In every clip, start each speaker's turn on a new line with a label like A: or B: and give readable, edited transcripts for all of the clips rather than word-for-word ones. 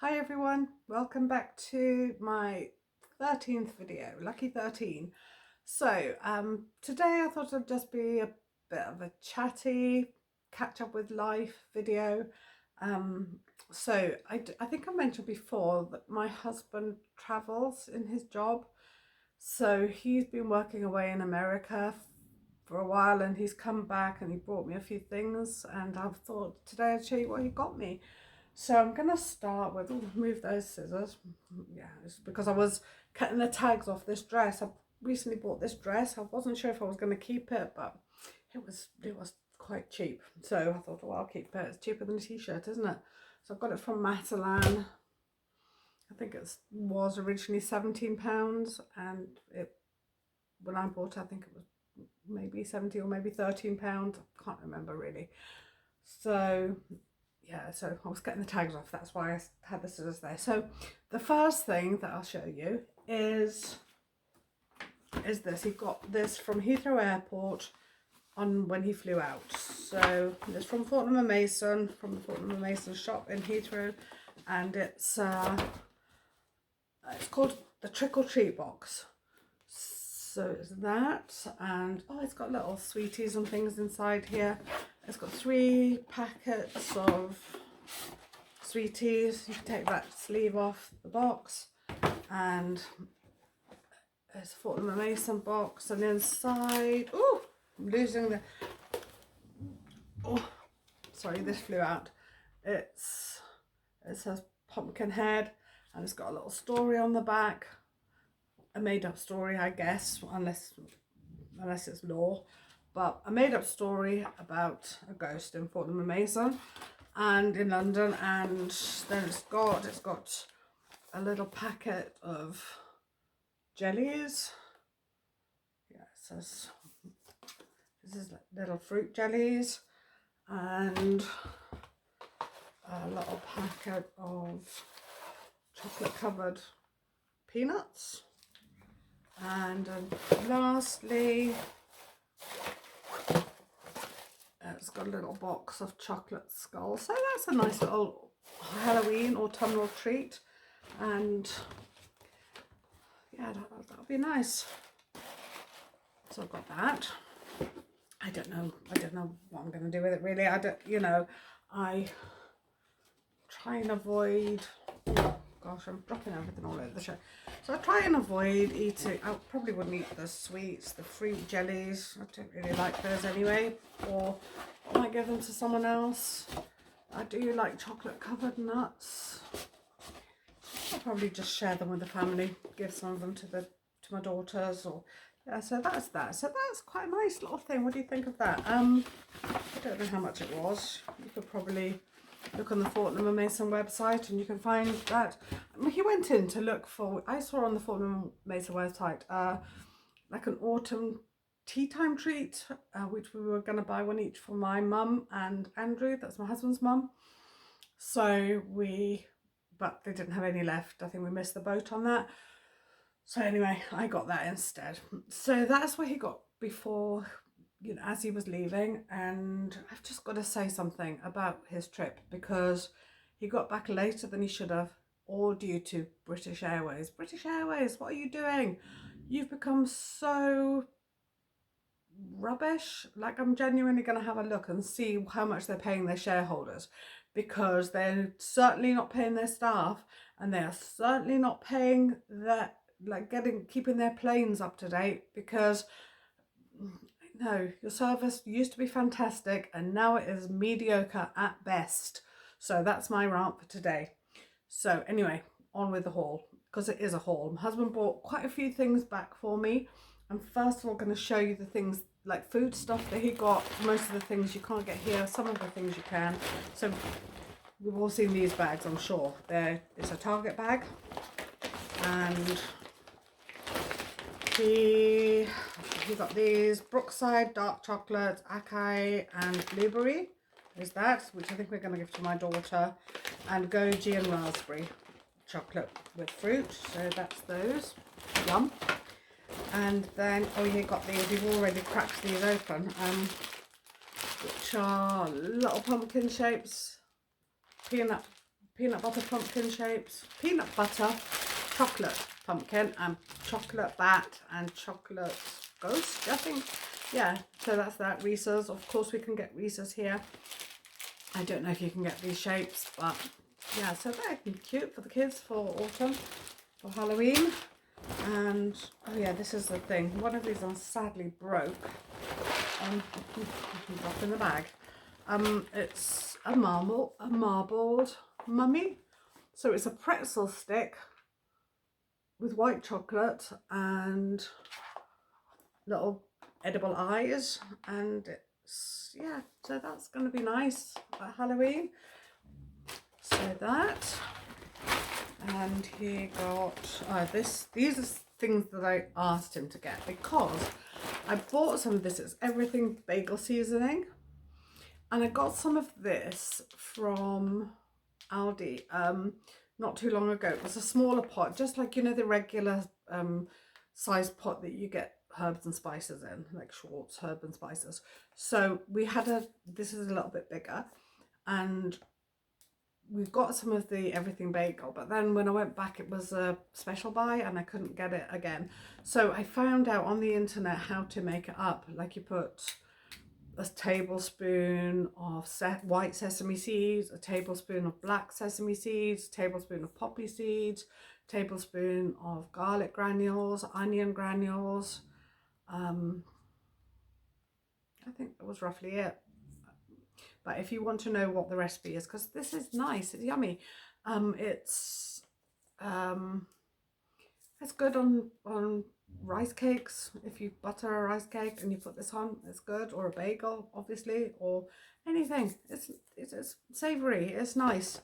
A: Hi everyone, welcome back to my 13th video, lucky 13. So today I thought it'd just be a bit of a chatty catch up with life video. So I think I mentioned before that my husband travels in his job. So he's been working away in America for a while and he's come back and he brought me a few things, and I've thought today I'd show you what he got me. So I'm going to start with, move those scissors. Yeah, it's because I was cutting the tags off this dress. I recently bought this dress. I wasn't sure if I was going to keep it, but it was quite cheap. So I thought, well, I'll keep it. It's cheaper than a t-shirt, isn't it? So I've got it from Matalan. I think it was originally £17, and when I bought it, I think it was maybe 70 or maybe £13. I can't remember really. So yeah, so I was getting the tags off, that's why I had the scissors there. So the first thing that I'll show you is this. He got this from Heathrow Airport on when he flew out. So it's from Fortnum & Mason, from the Fortnum & Mason shop in Heathrow, and it's called the Trick or Treat box. So it's that, and oh, it's got little sweeties and things inside here. It's got 3 packets of sweeties. You can take that sleeve off the box, and it's a Fortnum & Mason box, and inside, oh, I'm losing the, oh, sorry, this flew out. It says pumpkin head, and it's got a little story on the back. A made-up story, I guess, unless it's law, but a made-up story about a ghost in Fortnum & Mason and in London. And then it's got a little packet of jellies. Yeah, it says this is like little fruit jellies, and a little packet of chocolate covered peanuts. And lastly, it's got a little box of chocolate skulls. So that's a nice little Halloween autumnal treat, and yeah, that'll be nice. So I've got that. I don't know what I'm going to do with it really. I try and avoid, gosh, I'm dropping everything all over the show. So I try and avoid eating, I probably wouldn't eat the sweets, the fruit jellies. I don't really like those anyway, or I might give them to someone else. I do like chocolate covered nuts. I'll probably just share them with the family, give some of them to my daughters, or yeah, so that's that. So that's quite a nice little thing. What do you think of that? I don't know how much it was. You could probably look on the Fortnum & Mason website and you can find that. He went in to look for, I saw on the Fortnum & Mason website, like an autumn tea time treat, which we were going to buy one each for my mum and Andrew, that's my husband's mum. So but they didn't have any left. I think we missed the boat on that. So anyway, I got that instead. So that's what he got before, as he was leaving. And I've just got to say something about his trip, because he got back later than he should have, all due to British Airways. British Airways, what are you doing? You've become so rubbish. Like, I'm genuinely going to have a look and see how much they're paying their shareholders, because they're certainly not paying their staff, and they are certainly not paying keeping their planes up to date, because no, your service used to be fantastic and now it is mediocre at best. So that's my rant for today. So anyway, on with the haul, because it is a haul. My husband bought quite a few things back for me. I'm first of all going to show you the things, like food stuff that he got. Most of the things you can't get here, some of the things you can. So we've all seen these bags, I'm sure. It's a Target bag, and he got these Brookside dark chocolate, acai and blueberry. There's that, which I think we're going to give to my daughter, and goji and raspberry chocolate with fruit. So that's those. Yum. And then, oh, he got these. We've already cracked these open, which are little pumpkin shapes, peanut butter pumpkin shapes, peanut butter, chocolate pumpkin, and chocolate bat, and chocolate ghost, I think. Yeah, so that's that. Reese's, of course we can get Reese's here. I don't know if you can get these shapes, but yeah, so they're cute for the kids for autumn, for Halloween. And oh yeah, this is the thing. One of these sadly broke. Drop in the bag. It's a marbled mummy. So it's a pretzel stick with white chocolate and little edible eyes, and it's, yeah, so that's going to be nice at Halloween. So that, and he got these are things that I asked him to get because I bought some of this. It's everything bagel seasoning, and I got some of this from Aldi not too long ago. It was a smaller pot, just like, you know, the regular size pot that you get herbs and spices in, like Schwartz herb and spices. So we had this is a little bit bigger, and we've got some of the everything bagel, but then when I went back it was a special buy and I couldn't get it again. So I found out on the internet how to make it up. Like, you put a tablespoon of white sesame seeds, a tablespoon of black sesame seeds, a tablespoon of poppy seeds, a tablespoon of garlic granules, onion granules. I think that was roughly it. But if you want to know what the recipe is, because this is nice, it's yummy. It's good on rice cakes. If you butter a rice cake and you put this on, it's good. Or a bagel, obviously, or anything. It's savoury. It's nice.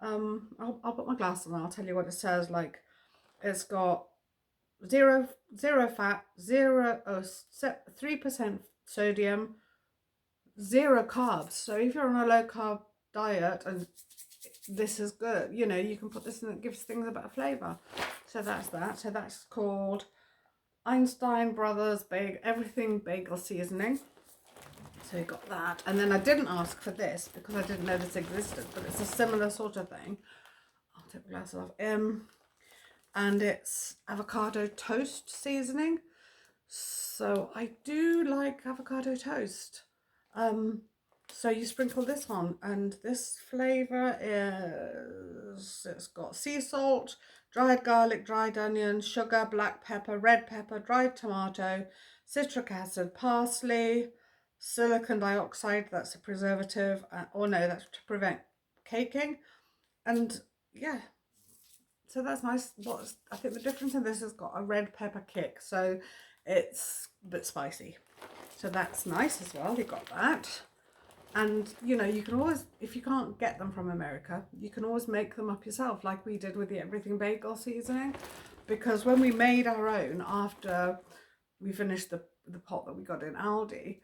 A: I'll put my glass on and I'll tell you what it says. Like, it's got zero fat, 3% sodium, 0 carbs. So if you're on a low carb diet, and this is good, you know, you can put this in, it gives things a bit of flavour. So that's that. So that's called Einstein Brothers Everything Bagel Seasoning. So you got that. And then I didn't ask for this because I didn't know this existed, but it's a similar sort of thing. I'll take the glass off. And it's avocado toast seasoning. So I do like avocado toast. So you sprinkle this on, and this flavour is, it's got sea salt, dried garlic, dried onion, sugar, black pepper, red pepper, dried tomato, citric acid, parsley, silicon dioxide, that's a preservative, or no, that's to prevent caking. And yeah, so that's nice. I think the difference in this has got a red pepper kick, so it's a bit spicy. So that's nice as well. You got that. And you know, you can always, if you can't get them from America, you can always make them up yourself, like we did with the everything bagel seasoning. Because when we made our own after we finished the pot that we got in Aldi,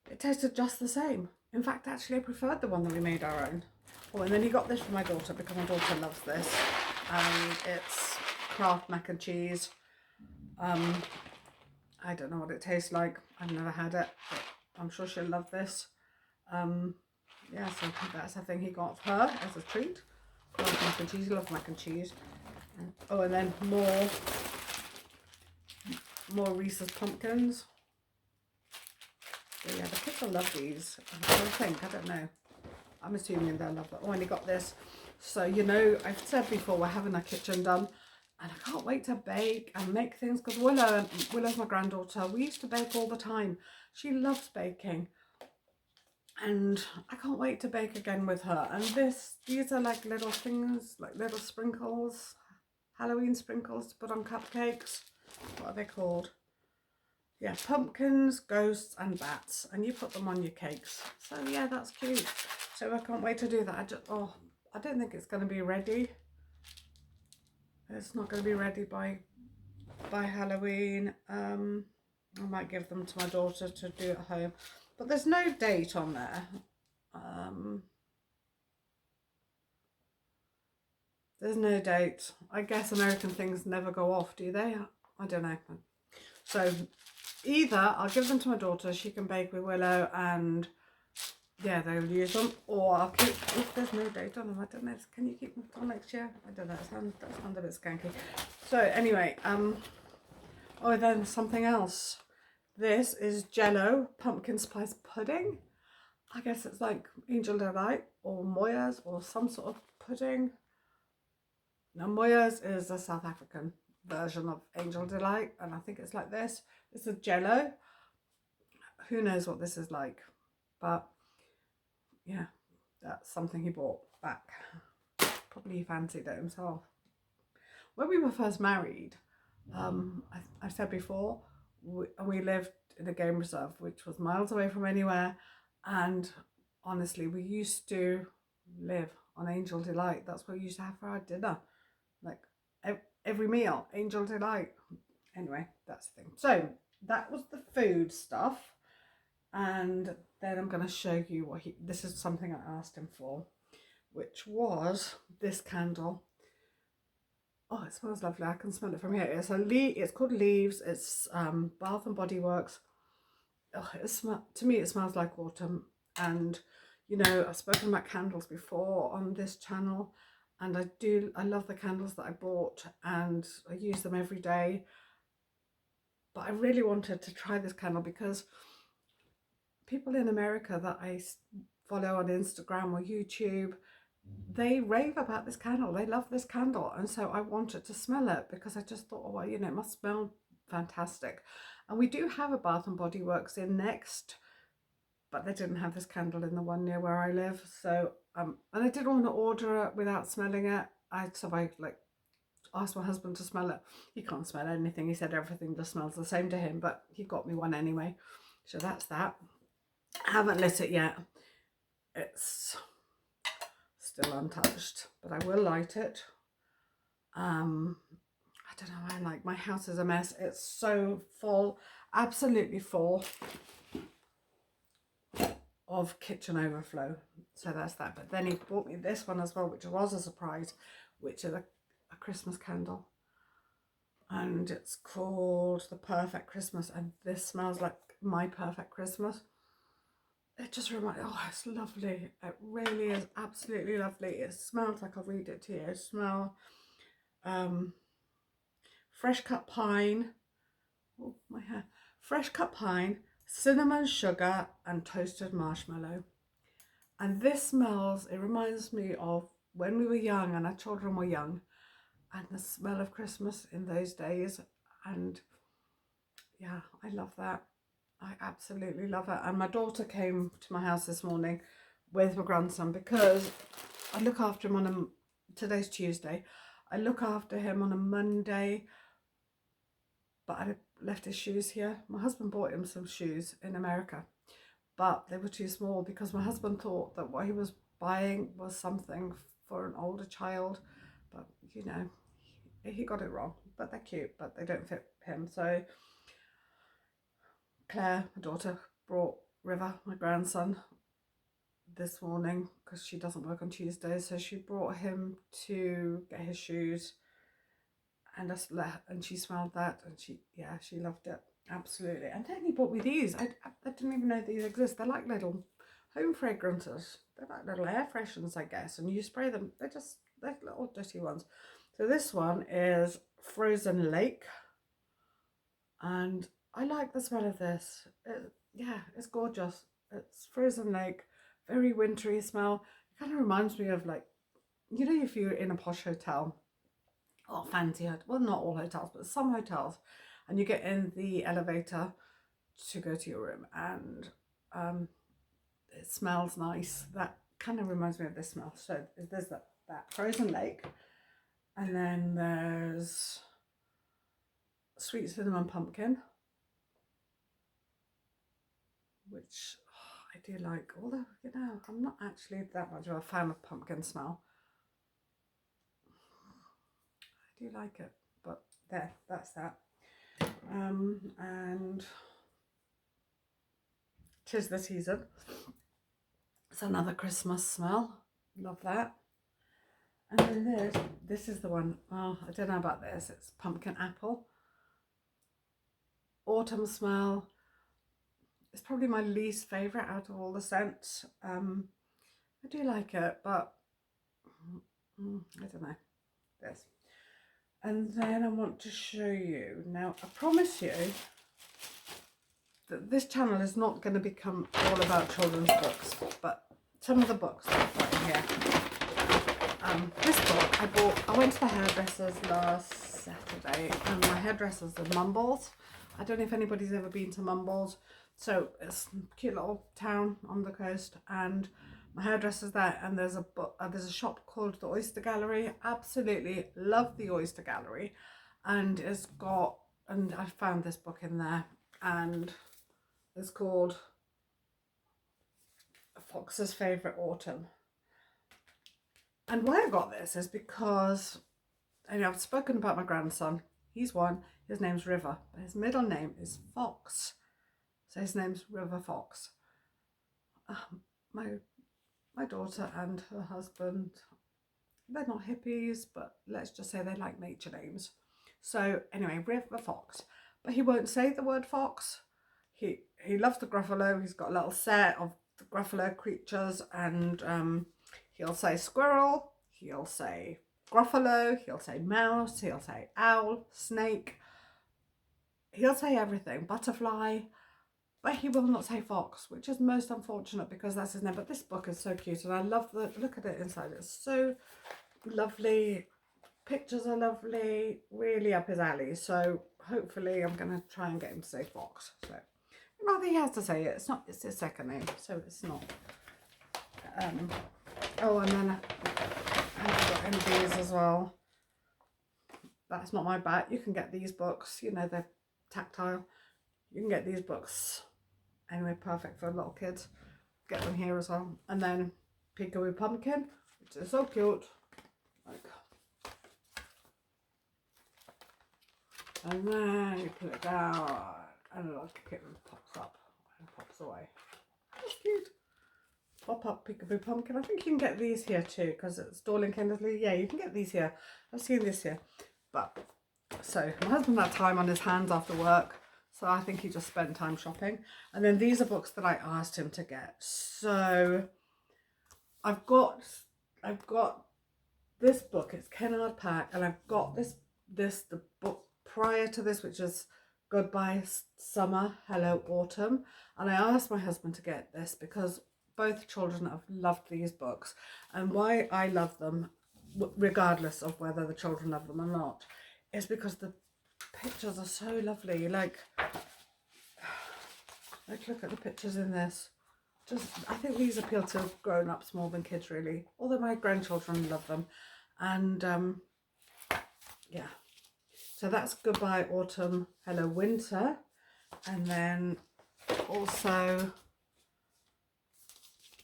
A: it tasted just the same. In fact, actually I preferred the one that we made our own. Oh, and then he got this for my daughter because my daughter loves this. It's Kraft mac and cheese. I don't know what it tastes like. I've never had it, but I'm sure she'll love this. Yeah, so that's the thing he got for her as a treat. Kraft mac and cheese. He loves mac and cheese. Oh, and then more Reese's pumpkins. So yeah, the kids will love these. I don't know. I'm assuming they'll love that. Oh, and he got this. So, you know, I've said before, we're having our kitchen done. And I can't wait to bake and make things, because Willow's my granddaughter. We used to bake all the time. She loves baking. And I can't wait to bake again with her. And these are like little things, like little sprinkles, Halloween sprinkles to put on cupcakes. What are they called? Yeah, pumpkins, ghosts and bats. And you put them on your cakes. So yeah, that's cute. So I can't wait to do that. I don't think it's going to be ready. It's not going to be ready by Halloween. I might give them to my daughter to do at home. But there's no date on there. There's no date. I guess American things never go off, do they? I don't know. So either I'll give them to my daughter. She can bake with Willow and yeah, they'll use them, or I'll keep, if there's no date on them, I don't know, can you keep them till next year? I don't know, that sounds a bit skanky. So anyway, oh, then something else. This is Jello pumpkin spice pudding. I guess it's like Angel Delight or Moya's or some sort of pudding. Now Moya's is a South African version of Angel Delight, and I think it's like this. It's a Jello. Who knows what this is like, but yeah, that's something he bought back. Probably he fancied it himself. When we were first married, I said before, we lived in a game reserve which was miles away from anywhere, and honestly, we used to live on Angel Delight. That's what we used to have for our dinner, like every meal, Angel Delight. Anyway, that's the thing. So that was the food stuff, and then I'm going to show you what this is something I asked him for, which was this candle. Oh, it smells lovely. I can smell it from here. It's called Leaves. It's Bath and Body Works. Oh, to me it smells like autumn. And you know, I've spoken about candles before on this channel, and I love the candles that I bought, and I use them every day. But I really wanted to try this candle because people in America that I follow on Instagram or YouTube, they rave about this candle. They love this candle, and so I wanted to smell it because I just thought, oh well, you know, it must smell fantastic. And we do have a Bath and Body Works in Next, but they didn't have this candle in the one near where I live. So and I didn't want to order it without smelling it. I like asked my husband to smell it. He can't smell anything. He said everything just smells the same to him, but he got me one anyway. So that's that. I haven't lit it yet. It's still untouched, but I will light it. I don't know, my house is a mess. It's so full, absolutely full of kitchen overflow. So that's that. But then he bought me this one as well, which was a surprise, which is a Christmas candle. And it's called The Perfect Christmas, and this smells like my perfect Christmas. It just reminds, oh, it's lovely. It really is absolutely lovely. It smells like, I'll read it to you. It smells fresh cut pine, oh my hair, fresh cut pine, cinnamon, sugar, and toasted marshmallow. And this smells, it reminds me of when we were young and our children were young, and the smell of Christmas in those days. And yeah, I love that. I absolutely love it. And my daughter came to my house this morning with my grandson because I look after him on today's Tuesday. I look after him on a Monday, but I left his shoes here. My husband bought him some shoes in America, but they were too small because my husband thought that what he was buying was something for an older child, but you know, he got it wrong. But they're cute, but they don't fit him. So Claire, my daughter, brought River, my grandson, this morning because she doesn't work on Tuesdays, so she brought him to get his shoes, and she smelled that, and she loved it absolutely. And then he bought me these. I didn't even know these exist. They're like little home fragrances. They're like little air fresheners, I guess, and you spray them. They're little dirty ones. So this one is Frozen Lake, and I like the smell of this. It's gorgeous. It's Frozen Lake, very wintry smell. It kind of reminds me of, like, you know, if you're in a posh hotel or fancy hotel, well, not all hotels, but some hotels, and you get in the elevator to go to your room, and it smells nice. That kind of reminds me of this smell. So there's that Frozen Lake, and then there's Sweet Cinnamon Pumpkin, which I do like, although, you know, I'm not actually that much of a fan of pumpkin smell. I do like it, but that's that. And 'Tis the Season. It's another Christmas smell. Love that. And then this is the one, oh, I don't know about this. It's Pumpkin Apple. Autumn smell. it's probably my least favourite out of all the scents. I do like it, but I don't know. This. And then I want to show you, now I promise you that this channel is not going to become all about children's books, but some of the books that I've got in here. This book, I went to the hairdressers last Saturday, and my hairdressers are Mumbles. I don't know if anybody's ever been to Mumbles. So it's a cute little town on the coast, and my hairdresser's there, and there's a shop called the Oyster Gallery. Absolutely love the Oyster Gallery, and I found this book in there, and it's called Fox's Favourite Autumn. And why I got this is because, I've spoken about my grandson. He's one. His name's River, but his middle name is Fox. So his name's River Fox. My daughter and her husband, they're not hippies, but let's just say they like nature names. So anyway, River Fox. But he won't say the word fox. He loves the Gruffalo. He's got a little set of the Gruffalo creatures, and he'll say squirrel, he'll say Gruffalo, he'll say mouse, he'll say owl, snake. He'll say everything, butterfly, but he will not say fox, which is most unfortunate because that's his name. But this book is so cute, and I love look at it inside. It's so lovely. Pictures are lovely, really up his alley. So hopefully I'm going to try and get him to say fox. So rather he has to say it. It's his second name, so it's not. Oh, and then I've got in these as well. That's not my bat. You can get these books, they're tactile. You can get these books anyway, perfect for little kids. Get them here as well. And then Peekaboo Pumpkin, which is so cute. And then you put it down, and a little kitten pops up and pops away. That's cute. Pop up Peekaboo Pumpkin. I think you can get these here too, because it's Dorling Kindersley. Yeah, you can get these here. I've seen this here. But so my husband had time on his hands after work, so I think he just spent time shopping. And then these are books that I asked him to get. So I've got this book. It's Kennard Pack, and I've got the book prior to this, which is Goodbye Summer, Hello Autumn. And I asked my husband to get this because both children have loved these books, and why I love them, regardless of whether the children love them or not, is because the pictures are so lovely. Like look at the pictures in this. I think these appeal to grown-ups more than kids, really, although my grandchildren love them. And yeah, so that's Goodbye Autumn, Hello Winter, and then also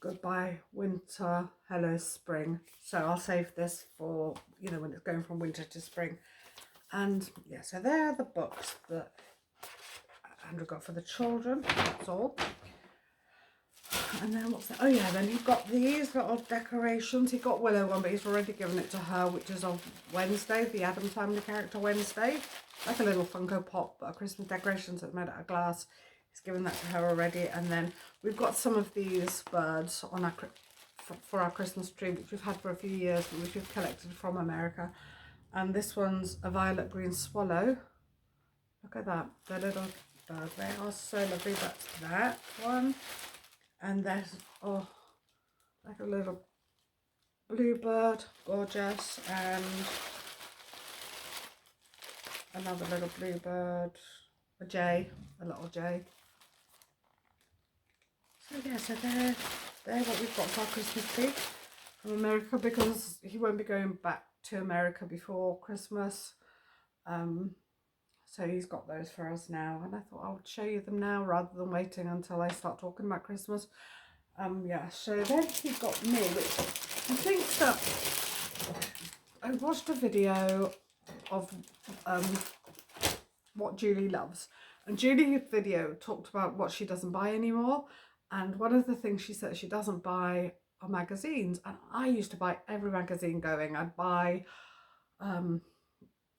A: Goodbye Winter, Hello Spring. So I'll save this for, when it's going from winter to spring. And yeah, so they're the books that Andrew got for the children. That's all. And then what's that? Oh yeah, then he got these little decorations. He got Willow one, but he's already given it to her, which is on Wednesday, the Addams Family character Wednesday. Like a little Funko Pop, but a Christmas decoration, so it's made out of glass. He's given that to her already. And then we've got some of these birds on for our Christmas tree, which we've had for a few years, which we've collected from America. And this one's a violet green swallow. Look at that, the little bird. They are so lovely. That's that one. And there's, like a little bluebird, gorgeous, and another little bluebird, a little jay. So yeah, so they're what we've got for our Christmas tree from America, because he won't be going back to America before Christmas. So he's got those for us now, and I thought I would show you them now rather than waiting until I start talking about Christmas. Yeah, so then he got me, which I think that I watched a video of what Julie loves, and Julie's video talked about what she doesn't buy anymore, and one of the things she said she doesn't buy are magazines. And I used to buy every magazine going. I'd buy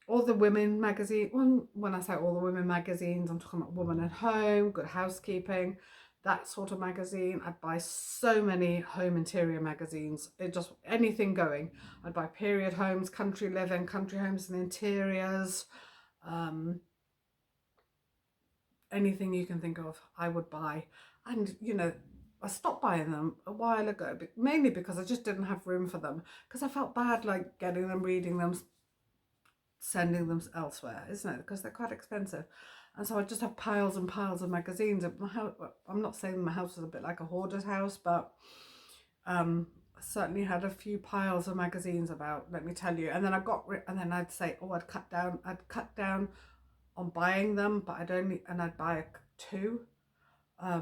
A: all the women magazine. When I say all the women magazines, I'm talking about Woman at Home, Good Housekeeping, that sort of magazine. I'd buy so many home interior magazines. It just, anything going. I'd buy period homes, country living, country homes and interiors. Anything you can think of, I would buy. And, you know, I stopped buying them a while ago, mainly because I just didn't have room for them. Because I felt bad, like, getting them, reading them, sending them elsewhere, isn't it? Because they're quite expensive. And so I just have piles and piles of magazines. My house, I'm not saying my house is a bit like a hoarder's house, but I certainly had a few piles of magazines about, let me tell you. And then and then I'd say, oh, I'd cut down on buying them, but I'd buy two. I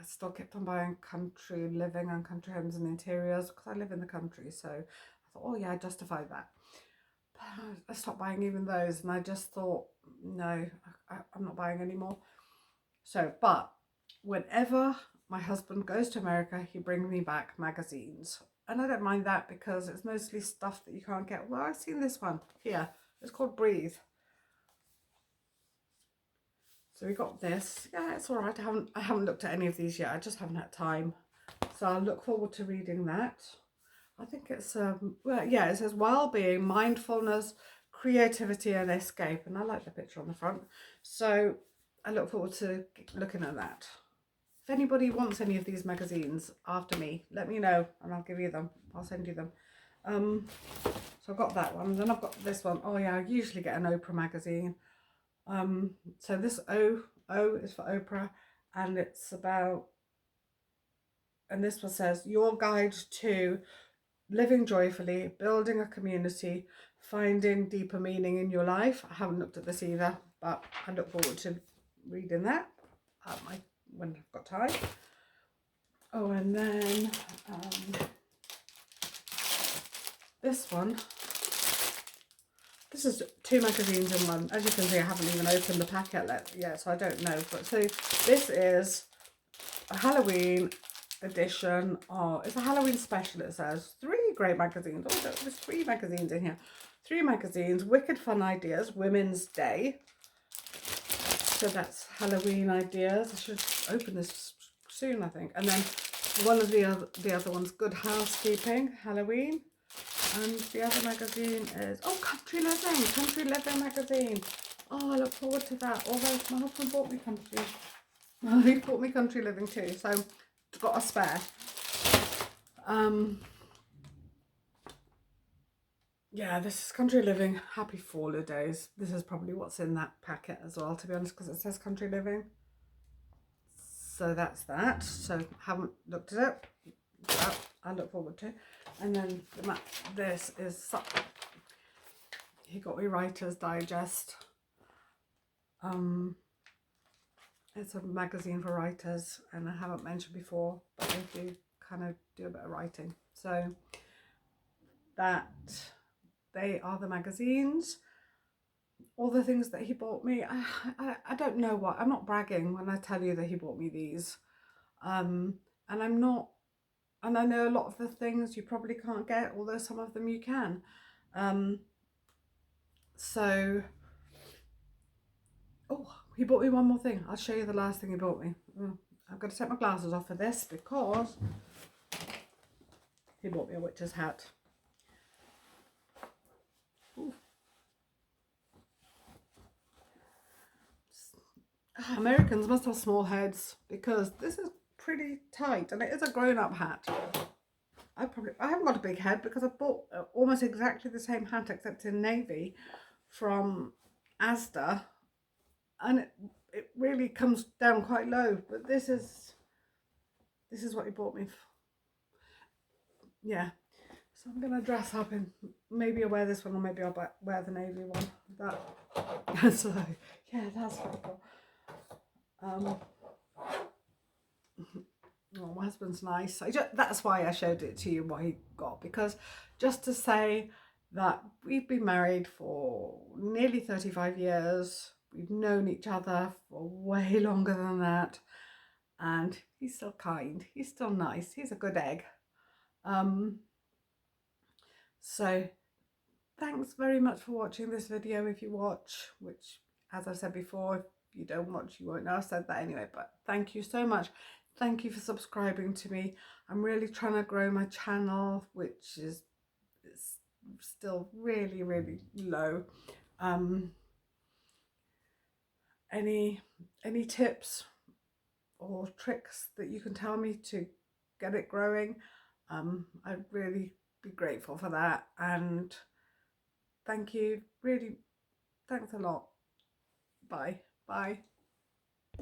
A: still kept on buying country living and country homes and interiors because I live in the country. So I thought, oh yeah, I justified that. But I stopped buying even those, and I just thought, no, I'm not buying anymore. So, but whenever my husband goes to America, he brings me back magazines. And I don't mind that because it's mostly stuff that you can't get. Well, I've seen this one here. It's called Breathe. So we got this. Yeah, it's all right. I haven't looked at any of these yet. I just haven't had time. So I look forward to reading that. I think it's well, yeah, it says well-being, mindfulness, creativity and escape, and I like the picture on the front. So I look forward to looking at that. If anybody wants any of these magazines after me, let me know and I'll give you them. I'll send you them. So I've got that one. Then I've got this one. Oh yeah, I usually get an Oprah magazine. So this O is for Oprah, and it's about, and this one says your guide to living joyfully, building a community, finding deeper meaning in your life. I haven't looked at this either, but I look forward to reading that when I've got time. Oh, and then this one. This is two magazines in one. As you can see, I haven't even opened the packet yet, so I don't know. But so this is a Halloween edition. Oh, it's a Halloween special, it says. 3 great magazines. Oh, there's 3 magazines in here. 3 magazines, wicked fun ideas, Women's Day. So that's Halloween ideas. I should open this soon, I think. And then one of the other ones, Good Housekeeping, Halloween. And the other magazine is, oh, Country Living magazine. Oh, I look forward to that. Although my husband bought me Country. He bought me Country Living too, so I've got a spare. Yeah, this is Country Living. Happy Fall Days. This is probably what's in that packet as well, to be honest, because it says Country Living. So that's that. So haven't looked at it. But I look forward to. And then this is, he got me Writer's Digest. It's a magazine for writers, and I haven't mentioned before, but they do kind of do a bit of writing. So they are the magazines. All the things that he bought me, I don't know what, I'm not bragging when I tell you that he bought me these. And I'm not, and I know a lot of the things you probably can't get, although some of them you can. So, oh, he bought me one more thing. I'll show you the last thing he bought me. I've got to take my glasses off for this because he bought me a witch's hat. Ooh. Americans must have small heads because this is pretty tight, and it is a grown-up hat. I haven't got a big head because I bought almost exactly the same hat except in navy from Asda, and it really comes down quite low. But this is what he bought me. Yeah, so I'm gonna dress up in, maybe I'll wear this one or maybe I'll wear the navy one. That so yeah, that's pretty cool. Oh, my husband's nice. That's why I showed it to you what he got, because just to say that we've been married for nearly 35 years. We've known each other for way longer than that, and he's still kind. He's still nice. He's a good egg. So thanks very much for watching this video. If you watch, which as I said before, if you don't watch, you won't know I said that anyway. But thank you so much. Thank you for subscribing to me. I'm really trying to grow my channel, which is still really, really low. Any tips or tricks that you can tell me to get it growing, I'd really be grateful for that. And thank you, really, thanks a lot. Bye.